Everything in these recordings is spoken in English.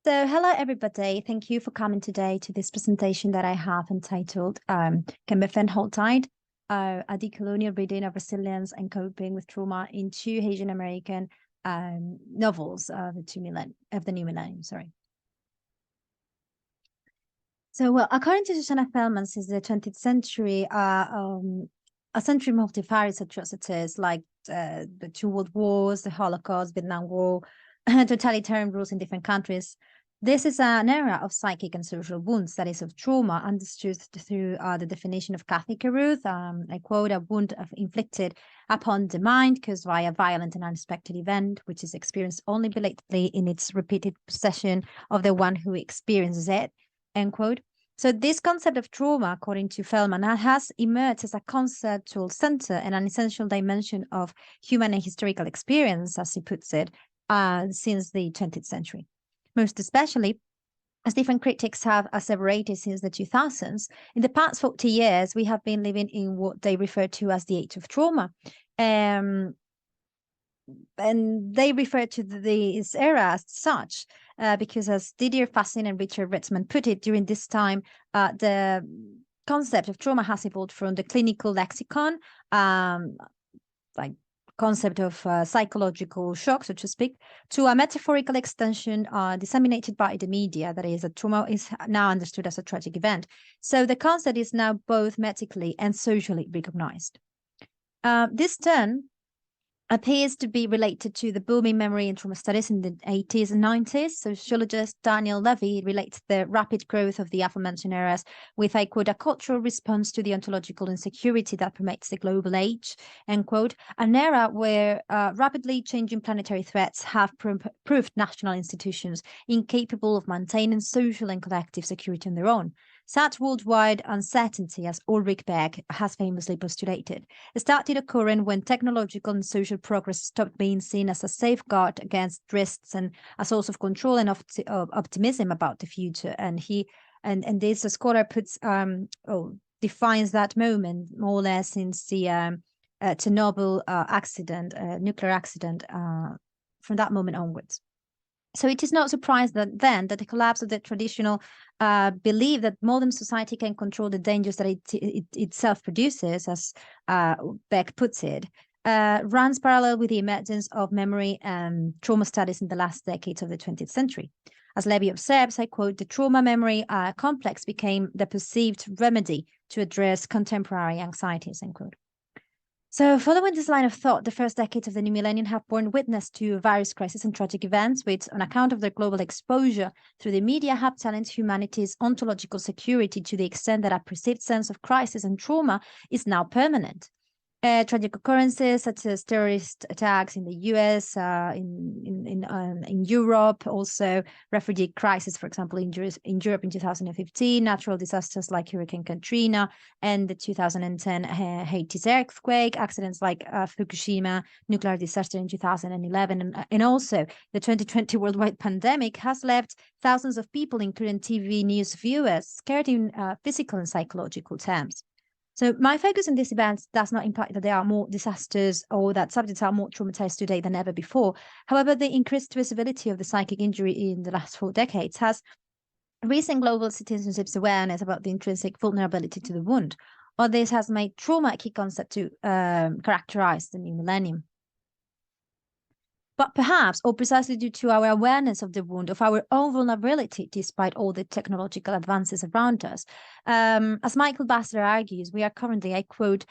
So, hello everybody. Thank you for coming today to this presentation that I have entitled Kenbe a decolonial reading of resilience and coping with trauma in two Haitian American novels of the new millennium. Sorry. So, well, according to Shoshana Feldman, since the 20th century, a century of multifarious atrocities like the two world wars, the Holocaust, Vietnam War, totalitarian rules in different countries. This is an era of psychic and social wounds, that is, of trauma, understood through the definition of Kathy Caruth. I quote, a wound inflicted upon the mind caused by a violent and unexpected event, which is experienced only belatedly in its repeated possession of the one who experiences it, end quote. So this concept of trauma, according to Feldman, has emerged as a conceptual center and an essential dimension of human and historical experience, as he puts it, since the 20th century. Most especially, as different critics have asseverated since the 2000s, in the past 40 years, we have been living in what they refer to as the age of trauma. And they refer to this era as such, because as Didier Fassin and Richard Ritzman put it, during this time, the concept of trauma has evolved from the clinical lexicon, like concept of psychological shock, so to speak, to a metaphorical extension disseminated by the media, that is, that trauma is now understood as a tragic event. So the concept is now both medically and socially recognized. This turn appears to be related to the booming memory and trauma studies in the 80s and 90s. Sociologist Daniel Levy relates the rapid growth of the aforementioned eras with, I quote, a cultural response to the ontological insecurity that permeates the global age, end quote, an era where rapidly changing planetary threats have proved national institutions incapable of maintaining social and collective security on their own. Such worldwide uncertainty, as Ulrich Beck has famously postulated, started occurring when technological and social progress stopped being seen as a safeguard against risks and a source of control and optimism about the future. And this scholar puts defines that moment more or less since the Chernobyl nuclear accident, from that moment onwards. So it is not surprised that the collapse of the traditional belief that modern society can control the dangers that it itself produces, as Beck puts it, runs parallel with the emergence of memory and trauma studies in the last decades of the 20th century. As Levy observes, I quote, the trauma-memory complex became the perceived remedy to address contemporary anxieties, end quote. So following this line of thought, the first decades of the new millennium have borne witness to various crises and tragic events, which, on account of their global exposure through the media, have challenged humanity's ontological security to the extent that a perceived sense of crisis and trauma is now permanent. Tragic occurrences such as terrorist attacks in the US, in Europe, also refugee crisis, for example, in Europe in 2015, natural disasters like Hurricane Katrina, and the 2010 Haiti's earthquake, accidents like Fukushima, nuclear disaster in 2011, and also the 2020 worldwide pandemic has left thousands of people, including TV news viewers, scared in physical and psychological terms. So my focus on these events does not imply that there are more disasters or that subjects are more traumatized today than ever before. However, the increased visibility of the psychic injury in the last 4 decades has raised global citizenship's awareness about the intrinsic vulnerability to the wound, or this has made trauma a key concept to characterize the new millennium. But perhaps, or precisely due to our awareness of the wound, of our own vulnerability, despite all the technological advances around us, as Michael Bassler argues, we are currently, I quote,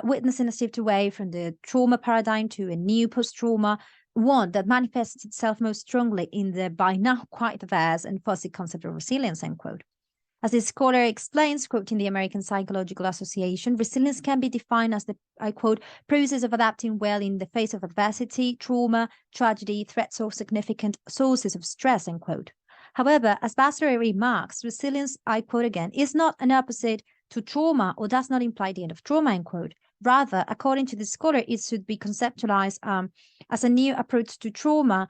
witnessing a shift away from the trauma paradigm to a new post-trauma, one that manifests itself most strongly in the by now quite diverse and fuzzy concept of resilience, end quote. As this scholar explains, quoting the American Psychological Association, resilience can be defined as the, I quote, process of adapting well in the face of adversity, trauma, tragedy, threats, or significant sources of stress, end quote. However, as Bassler remarks, resilience, I quote again, is not an opposite to trauma or does not imply the end of trauma, end quote. Rather, according to the scholar, it should be conceptualized as a new approach to trauma,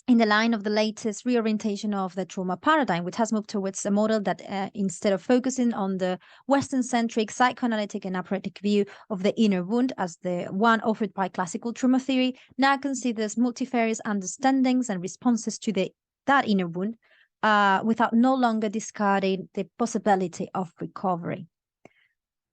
in the line of the latest reorientation of the trauma paradigm, which has moved towards a model that instead of focusing on the Western-centric psychoanalytic and aphoretic view of the inner wound as the one offered by classical trauma theory, now considers multifarious understandings and responses to the that inner wound without no longer discarding the possibility of recovery.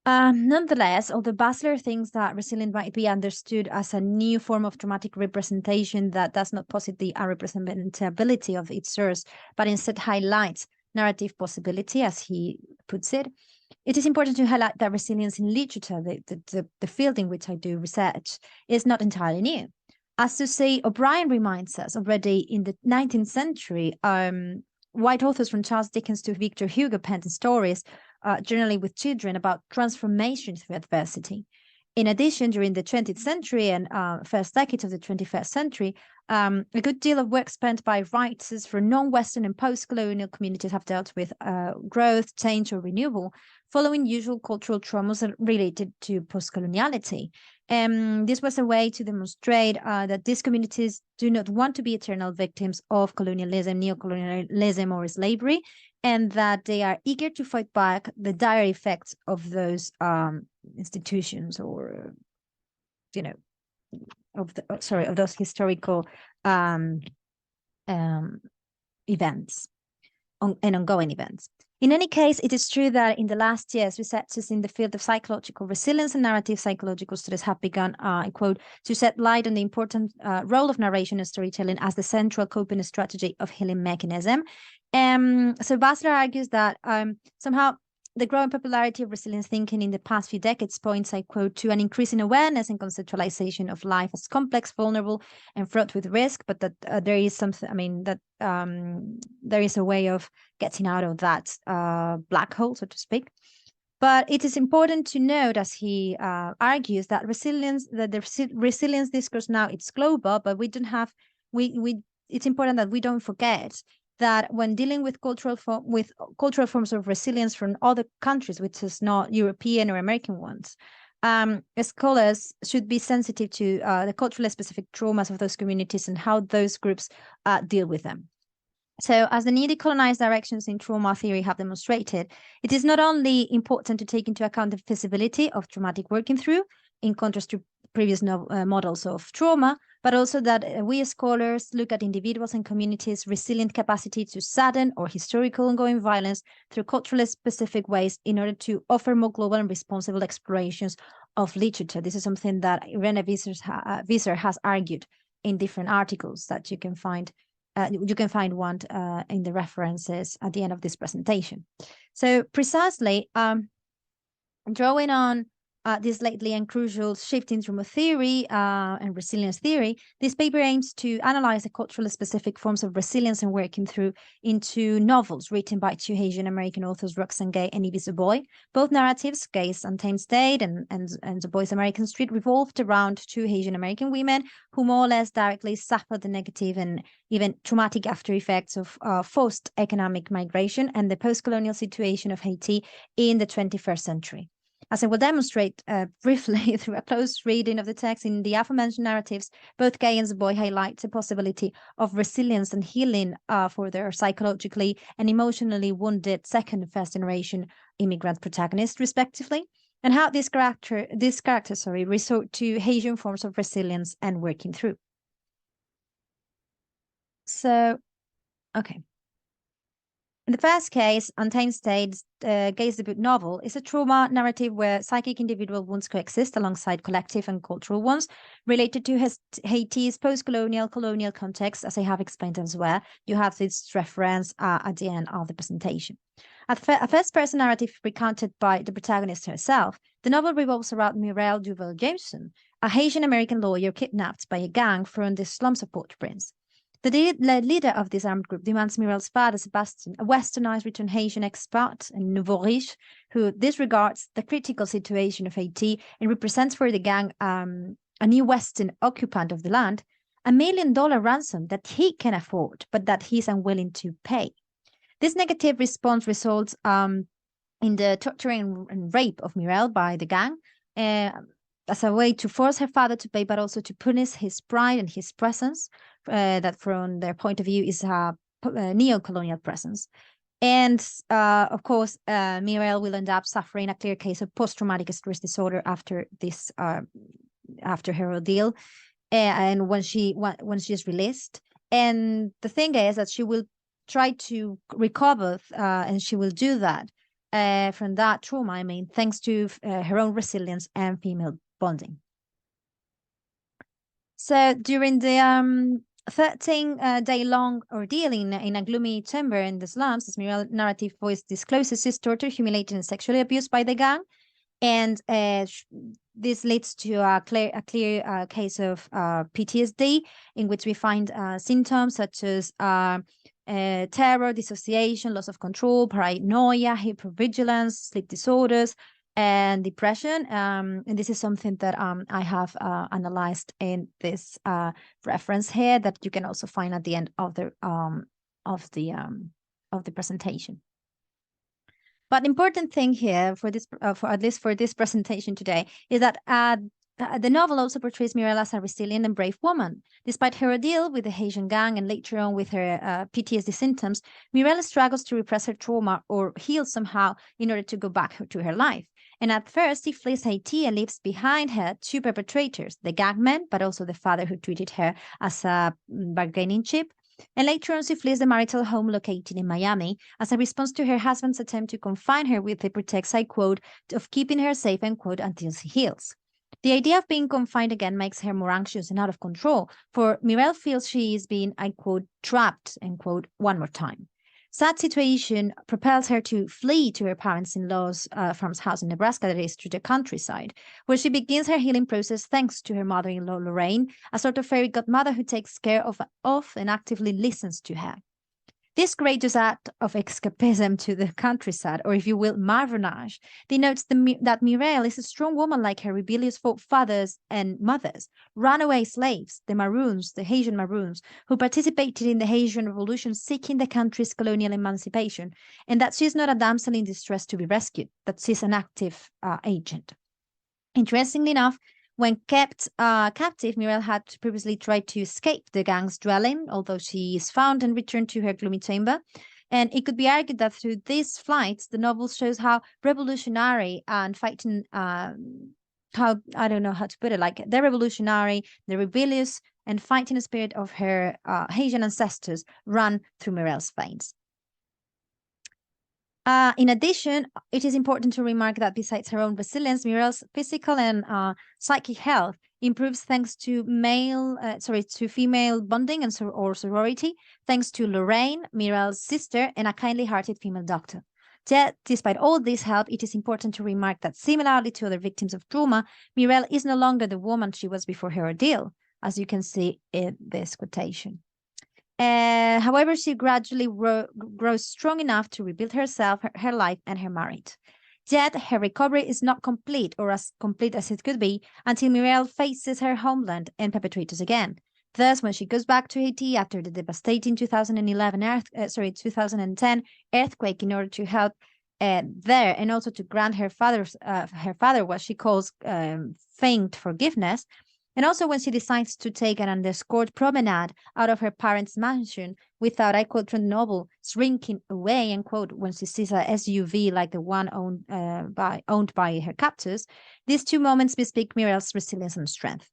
Nonetheless, although Basler thinks that resilience might be understood as a new form of traumatic representation that does not posit the unrepresentability of its source, but instead highlights narrative possibility, as he puts it, it is important to highlight that resilience in literature, the field in which I do research, is not entirely new. As to say, O'Brien reminds us already in the 19th century, white authors from Charles Dickens to Victor Hugo penned stories, generally with children, about transformation through adversity. In addition, during the 20th century and first decades of the 21st century, a good deal of work spent by writers from non-Western and post-colonial communities have dealt with growth, change, or renewal, following usual cultural traumas related to post-coloniality. This was a way to demonstrate that these communities do not want to be eternal victims of colonialism, neocolonialism, or slavery, and that they are eager to fight back the dire effects of those institutions, or of those historical events and ongoing events. In any case, it is true that in the last years, researchers in the field of psychological resilience and narrative psychological studies have begun, I quote, to shed light on the important role of narration and storytelling as the central coping strategy of healing mechanism. So Basler argues that somehow the growing popularity of resilience thinking in the past few decades points, I quote, to an increasing awareness and conceptualization of life as complex, vulnerable, and fraught with risk, but that there is something, there is a way of getting out of that black hole, so to speak. But it is important to note, as he argues, that the resilience discourse now, it's global, but we don't have, it's important that we don't forget that when dealing with cultural forms of resilience from other countries, which is not European or American ones, scholars should be sensitive to the culturally specific traumas of those communities and how those groups deal with them. So, as the new decolonized directions in trauma theory have demonstrated, it is not only important to take into account the feasibility of traumatic working through, in contrast to previous models of trauma, but also that we as scholars look at individuals and communities' resilient capacity to sudden or historical ongoing violence through culturally specific ways in order to offer more global and responsible explorations of literature. This is something that Irene Visser has argued in different articles that you can find. You can find one in the references at the end of this presentation. So precisely, drawing on this lately and crucial shift in trauma theory and resilience theory, this paper aims to analyze the culturally specific forms of resilience and working through into novels written by two Haitian American authors, Roxane Gay and Yves Zaboy. Both narratives, Gay's Untamed State and Zaboy's American Street, revolved around two Haitian American women who more or less directly suffered the negative and even traumatic after effects of forced economic migration and the post-colonial situation of Haiti in the 21st century. As I will demonstrate briefly through a close reading of the text in the aforementioned narratives, both Gay and Zaboy highlight the possibility of resilience and healing for their psychologically and emotionally wounded second and first generation immigrant protagonists, respectively, and how these characters resort to Haitian forms of resilience and working through. So, okay. In the first case, Untamed State, Gay's debut novel, is a trauma narrative where psychic individual wounds coexist alongside collective and cultural ones related to Haiti's post-colonial colonial context, as I have explained elsewhere. You have this reference at the end of the presentation. A first-person narrative recounted by the protagonist herself, the novel revolves around Mireille Duval-Jameson, a Haitian-American lawyer kidnapped by a gang from the slums of Port-au-Prince. The leader of this armed group demands Mireille's father, Sebastian, a westernized return Haitian expat and nouveau riche, who disregards the critical situation of Haiti and represents for the gang a new western occupant of the land, $1 million ransom that he can afford, but that he's unwilling to pay. This negative response results in the torture and rape of Mireille by the gang, as a way to force her father to pay, but also to punish his pride and his presence, that from their point of view is a neo-colonial presence. And of course, Mireille will end up suffering a clear case of post-traumatic stress disorder after her ordeal, and when she is released. And the thing is that she will try to recover, and she will do that from that trauma, I mean, thanks to her own resilience and female bonding. So during the 13-day-long ordeal in a gloomy chamber in the slums, this Mirel narrative voice discloses is tortured, humiliated, and sexually abused by the gang. And this leads to a clear case of PTSD, in which we find symptoms such as terror, dissociation, loss of control, paranoia, hypervigilance, sleep disorders, and depression. And this is something that I have analyzed in this reference here that you can also find at the end of the presentation. But the important thing here for this, at least for this presentation today, is that the novel also portrays Mirel as a resilient and brave woman. Despite her ordeal with the Haitian gang and later on with her PTSD symptoms, Mirel struggles to repress her trauma or heal somehow in order to go back to her life. And at first, she flees Haiti and leaves behind her two perpetrators, the gangmen, but also the father who treated her as a bargaining chip. And later on, she flees the marital home located in Miami as a response to her husband's attempt to confine her with the pretext, I quote, of keeping her safe, end quote, until she heals. The idea of being confined again makes her more anxious and out of control, for Mirel feels she is being, I quote, trapped, end quote, one more time. Sad situation propels her to flee to her parents-in-law's farm's house in Nebraska, that is, to the countryside, where she begins her healing process thanks to her mother-in-law, Lorraine, a sort of fairy godmother who takes care of and actively listens to her. This courageous act of escapism to the countryside, or if you will, marronage, denotes that Mirel is a strong woman like her rebellious fathers and mothers, runaway slaves, the Maroons, the Haitian Maroons, who participated in the Haitian Revolution seeking the country's colonial emancipation, and that she is not a damsel in distress to be rescued, that she is an active agent. Interestingly enough, when kept captive, Mirel had previously tried to escape the gang's dwelling, although she is found and returned to her gloomy chamber. And it could be argued that through these flights, the novel shows how revolutionary and fighting, how, I don't know how to put it, like the revolutionary, the rebellious, and fighting spirit of her Haitian ancestors run through Mirel's veins. In addition, it is important to remark that besides her own resilience, Mirel's physical and psychic health improves thanks to female bonding and or sorority, thanks to Lorraine, Mirel's sister, and a kindly-hearted female doctor. Yet, despite all this help, it is important to remark that similarly to other victims of trauma, Mirel is no longer the woman she was before her ordeal, as you can see in this quotation. However, she gradually grows strong enough to rebuild herself, her life, and her marriage. Yet, her recovery is not complete, or as complete as it could be, until Mirel faces her homeland and perpetrators again. Thus, when she goes back to Haiti after the devastating 2010 earthquake in order to help there, and also to grant her father what she calls feigned forgiveness, and also when she decides to take an underscored promenade out of her parents' mansion without, I quote from the novel, shrinking away, end quote, when she sees a SUV like the one owned by her captors, these two moments bespeak Mirel's resilience and strength.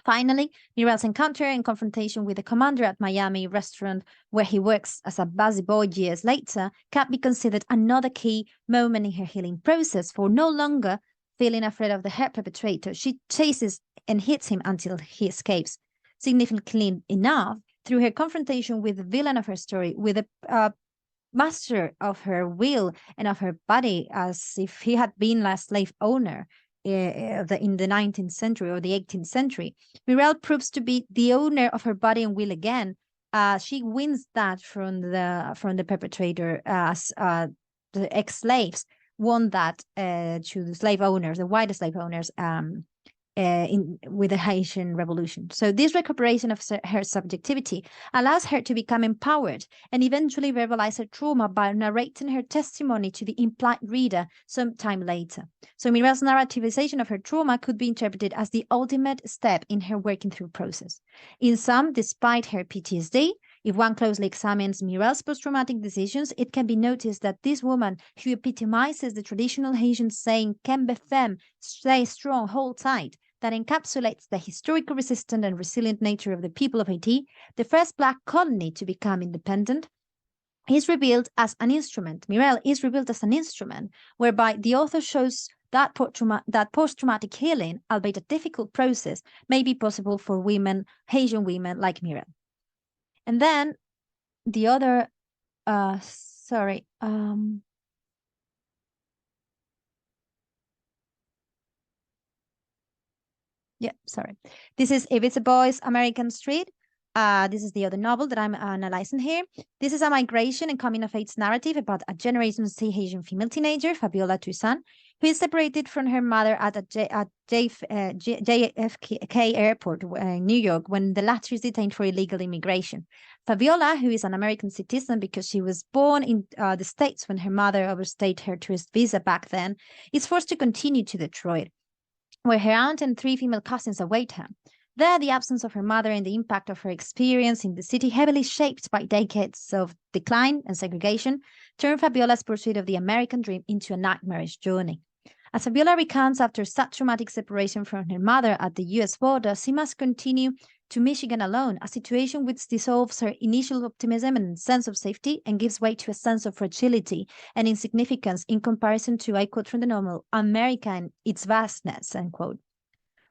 Finally, Mirel's encounter and confrontation with the commander at Miami restaurant where he works as a busy boy years later can be considered another key moment in her healing process, for no longer feeling afraid of the her perpetrator, she chases and hits him until he escapes. Significantly enough, through her confrontation with the villain of her story, with the master of her will and of her body, as if he had been a slave owner in the 19th century or the 18th century, Mirel proves to be the owner of her body and will again. She wins that from the perpetrator, as the ex-slaves won that to the slave owners, the white slave owners, with the Haitian Revolution. So this recuperation of her subjectivity allows her to become empowered and eventually verbalize her trauma by narrating her testimony to the implied reader sometime later. So Mirel's narrativization of her trauma could be interpreted as the ultimate step in her working through process. In sum, despite her PTSD, if one closely examines Mirel's post-traumatic decisions, it can be noticed that this woman, who epitomizes the traditional Haitian saying, Kenbe femme, stay strong, hold tight, that encapsulates the historical resistant and resilient nature of the people of Haiti, the first Black colony to become independent, is revealed as an instrument. Mirel is revealed as an instrument whereby the author shows that post-traumatic healing, albeit a difficult process, may be possible for women, Haitian women like Mirel. And then the other, sorry, yeah, sorry. This is If It's a Boy's American Street. This is the other novel that I'm analyzing here. This is a migration and coming of age narrative about a Generation Z Haitian female teenager, Fabiola Toussaint, who is separated from her mother at JFK airport in New York when the latter is detained for illegal immigration. Fabiola, who is an American citizen because she was born in the States when her mother overstayed her tourist visa back then, is forced to continue to Detroit, where her aunt and three female cousins await her. There, the absence of her mother and the impact of her experience in the city, heavily shaped by decades of decline and segregation, turned Fabiola's pursuit of the American dream into a nightmarish journey. As Fabiola recounts, after such traumatic separation from her mother at the US border, she must continue to Michigan alone, a situation which dissolves her initial optimism and sense of safety and gives way to a sense of fragility and insignificance in comparison to, I quote from the novel, America and its vastness, end quote.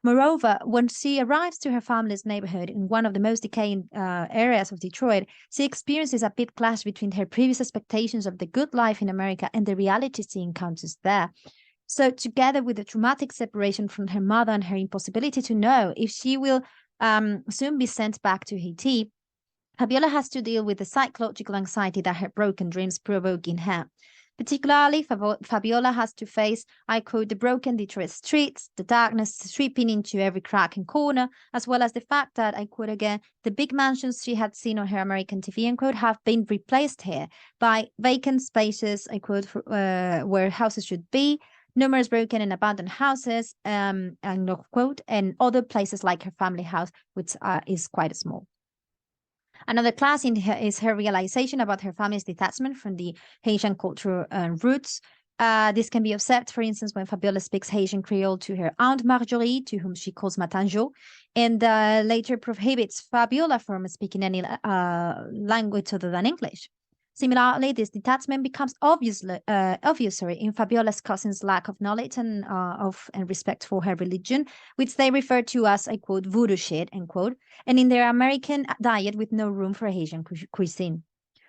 Moreover, when she arrives to her family's neighborhood in one of the most decaying areas of Detroit, she experiences a big clash between her previous expectations of the good life in America and the reality she encounters there. So, together with the traumatic separation from her mother and her impossibility to know if she will soon be sent back to Haiti, Fabiola has to deal with the psychological anxiety that her broken dreams provoke in her. Particularly, Fabiola has to face, I quote, the broken Detroit streets, the darkness sweeping into every crack and corner, as well as the fact that, I quote again, the big mansions she had seen on her American TV, end quote, have been replaced here by vacant spaces, I quote, where houses should be, numerous broken and abandoned houses, and quote, and other places like her family house, which is quite small. Another class is her realization about her family's detachment from the Haitian cultural roots. This can be observed, for instance, when Fabiola speaks Haitian Creole to her aunt Marjorie, to whom she calls Matanjo, and later prohibits Fabiola from speaking any language other than English. Similarly, this detachment becomes obvious in Fabiola's cousin's lack of knowledge and respect for her religion, which they refer to as, I quote, voodoo shit, end quote, and in their American diet with no room for Haitian cuisine.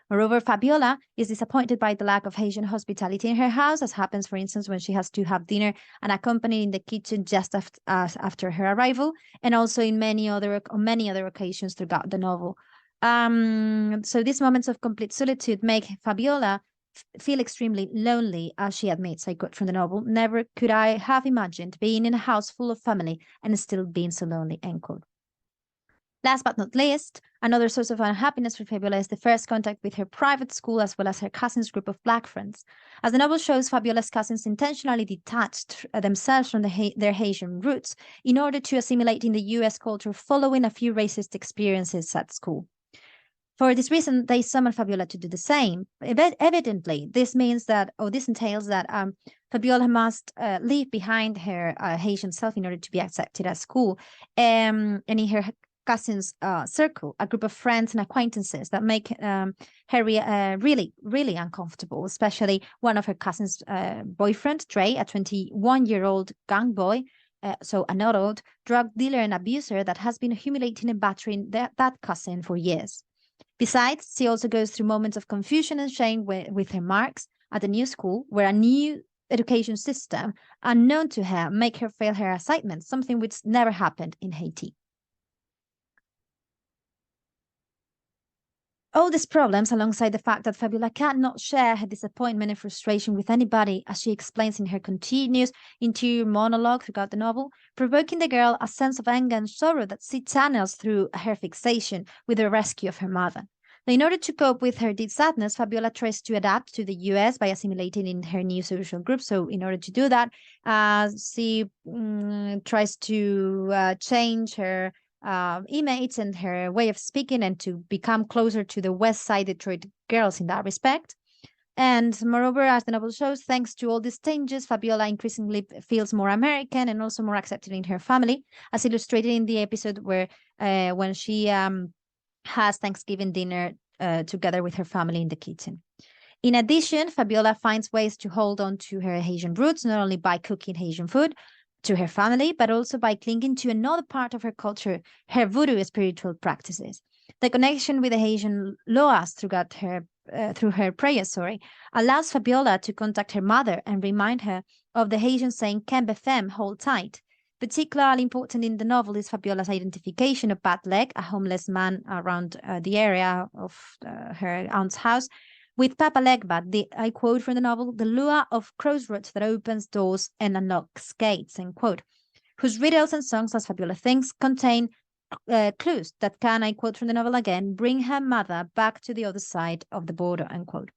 Moreover, Fabiola is disappointed by the lack of Haitian hospitality in her house, as happens, for instance, when she has to have dinner unaccompanied in the kitchen just after her arrival, and also on many other occasions throughout the novel. So these moments of complete solitude make Fabiola feel extremely lonely, as she admits, I quote from the novel, "Never could I have imagined being in a house full of family and still being so lonely," end quote. Last but not least, another source of unhappiness for Fabiola is the first contact with her private school as well as her cousins' group of Black friends. As the novel shows, Fabiola's cousins intentionally detached themselves from their Haitian roots in order to assimilate in the US culture following a few racist experiences at school. For this reason, they summon Fabiola to do the same. Evidently, this entails that Fabiola must leave behind her Haitian self in order to be accepted at school. And in her cousins' circle, a group of friends and acquaintances that make her really, really uncomfortable, especially one of her cousins' boyfriend, Dre, a 21-year-old gang boy, so an adult drug dealer and abuser that has been humiliating and battering that cousin for years. Besides, she also goes through moments of confusion and shame with her marks at the new school, where a new education system unknown to her make her fail her assignments, something which never happened in Haiti. All these problems, alongside the fact that Fabiola cannot share her disappointment and frustration with anybody, as she explains in her continuous interior monologue throughout the novel, provoking the girl a sense of anger and sorrow that she channels through her fixation with the rescue of her mother. Now, in order to cope with her deep sadness, Fabiola tries to adapt to the US by assimilating in her new social group. So, in order to do that, she tries to change her image and her way of speaking and to become closer to the West Side Detroit girls in that respect. And moreover, as the novel shows, thanks to all these changes, Fabiola increasingly feels more American and also more accepted in her family, as illustrated in the episode where when she has Thanksgiving dinner together with her family in the kitchen. In addition, Fabiola finds ways to hold on to her Haitian roots, not only by cooking Haitian food to her family, but also by clinging to another part of her culture, her voodoo spiritual practices. The connection with the Haitian loas through her prayers, allows Fabiola to contact her mother and remind her of the Haitian saying "Kenbe femme, hold tight." Particularly important in the novel is Fabiola's identification of Bad Leg, a homeless man around the area of her aunt's house, with Papa Legba, I quote from the novel, the lure of crossroads that opens doors and unlocks gates, end quote, whose riddles and songs, as Fabiola thinks, contain clues that can, I quote from the novel again, bring her mother back to the other side of the border, end quote.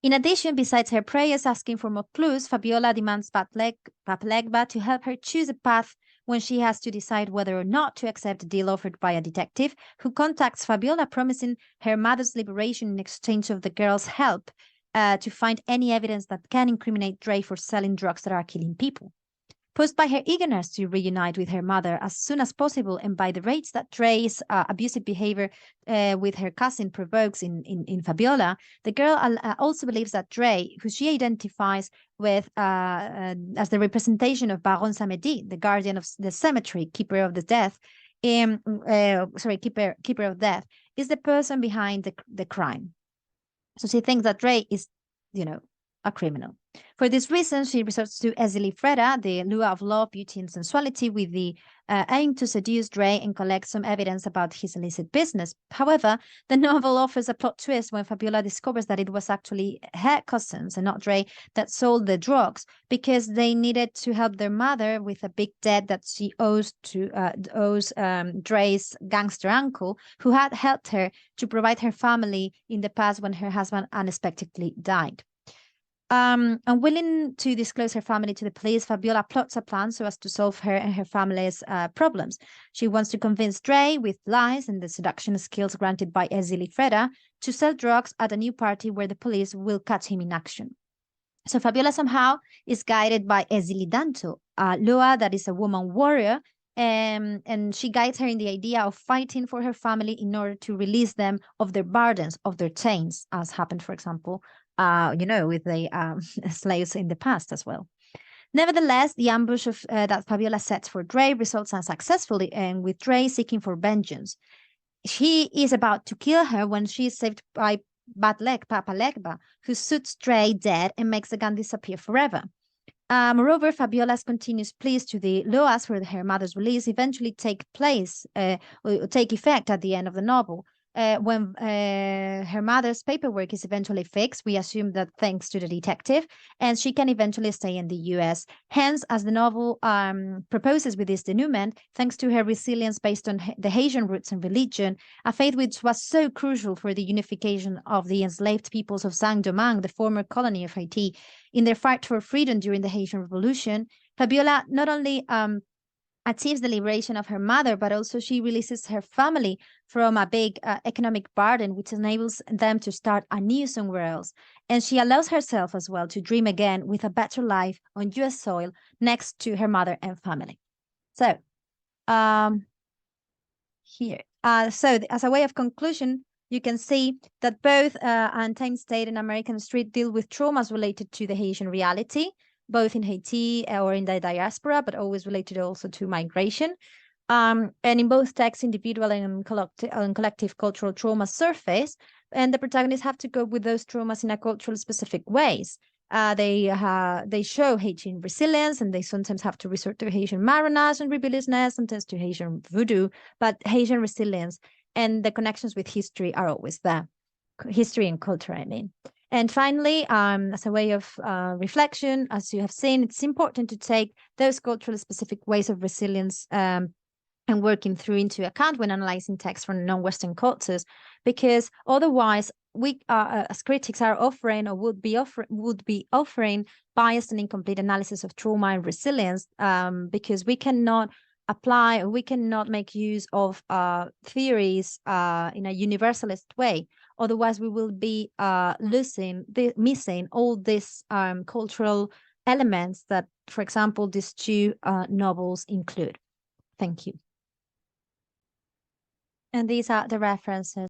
In addition, besides her prayers asking for more clues, Fabiola demands Papa Legba to help her choose a path when she has to decide whether or not to accept a deal offered by a detective who contacts Fabiola, promising her mother's liberation in exchange of the girl's help to find any evidence that can incriminate Dre for selling drugs that are killing people. Posed by her eagerness to reunite with her mother as soon as possible and by the rates that Dre's abusive behavior with her cousin provokes in Fabiola, the girl also believes that Dre, who she identifies with as the representation of Baron Samedi, the guardian of the cemetery, keeper of death, is the person behind the crime. So she thinks that Dre is, a criminal. For this reason, she resorts to Ezeli Freda, the lure of love, beauty, and sensuality, with the aim to seduce Dre and collect some evidence about his illicit business. However, the novel offers a plot twist when Fabiola discovers that it was actually her cousins and not Dre that sold the drugs, because they needed to help their mother with a big debt that she owes Dre's gangster uncle, who had helped her to provide her family in the past when her husband unexpectedly died. Unwilling to disclose her family to the police, Fabiola plots a plan so as to solve her and her family's problems. She wants to convince Dre, with lies and the seduction skills granted by Ezeli Freda, to sell drugs at a new party where the police will catch him in action. So Fabiola somehow is guided by Ezeli Danto, a Loa that is a woman warrior, and she guides her in the idea of fighting for her family in order to release them of their burdens, of their chains, as happened, for example, with the slaves in the past as well. Nevertheless, the ambush that Fabiola sets for Dre results unsuccessfully, and with Dre seeking for vengeance. She is about to kill her when she is saved by Bad Leg, Papa Legba, who shoots Dre dead and makes the gun disappear forever. Moreover, Fabiola's continuous pleas to the Loas for her mother's release eventually take effect at the end of the novel. When her mother's paperwork is eventually fixed, we assume that thanks to the detective, and she can eventually stay in the US. Hence, as the novel proposes with this denouement, thanks to her resilience based on the Haitian roots and religion, a faith which was so crucial for the unification of the enslaved peoples of Saint-Domingue, the former colony of Haiti, in their fight for freedom during the Haitian Revolution, Fabiola not only achieves the liberation of her mother, but also she releases her family from a big economic burden, which enables them to start anew somewhere else. And she allows herself as well to dream again with a better life on US soil next to her mother and family. So, here. So as a way of conclusion, you can see that both Untamed State and American Street deal with traumas related to the Haitian reality, both in Haiti or in the diaspora, but always related also to migration. And in both texts, individual and collective cultural traumas surface, and the protagonists have to cope with those traumas in a cultural specific ways. They show Haitian resilience, and they sometimes have to resort to Haitian marronage and rebelliousness, sometimes to Haitian voodoo, but Haitian resilience and the connections with history are always there. History and culture, I mean. And finally, as a way of reflection, as you have seen, it's important to take those culturally specific ways of resilience and working through into account when analyzing texts from non-Western cultures, because otherwise we as critics are offering or would be offering biased and incomplete analysis of trauma and resilience, because we cannot apply, we cannot make use of theories in a universalist way. Otherwise, we will be missing all these cultural elements that, for example, these two novels include. Thank you. And these are the references.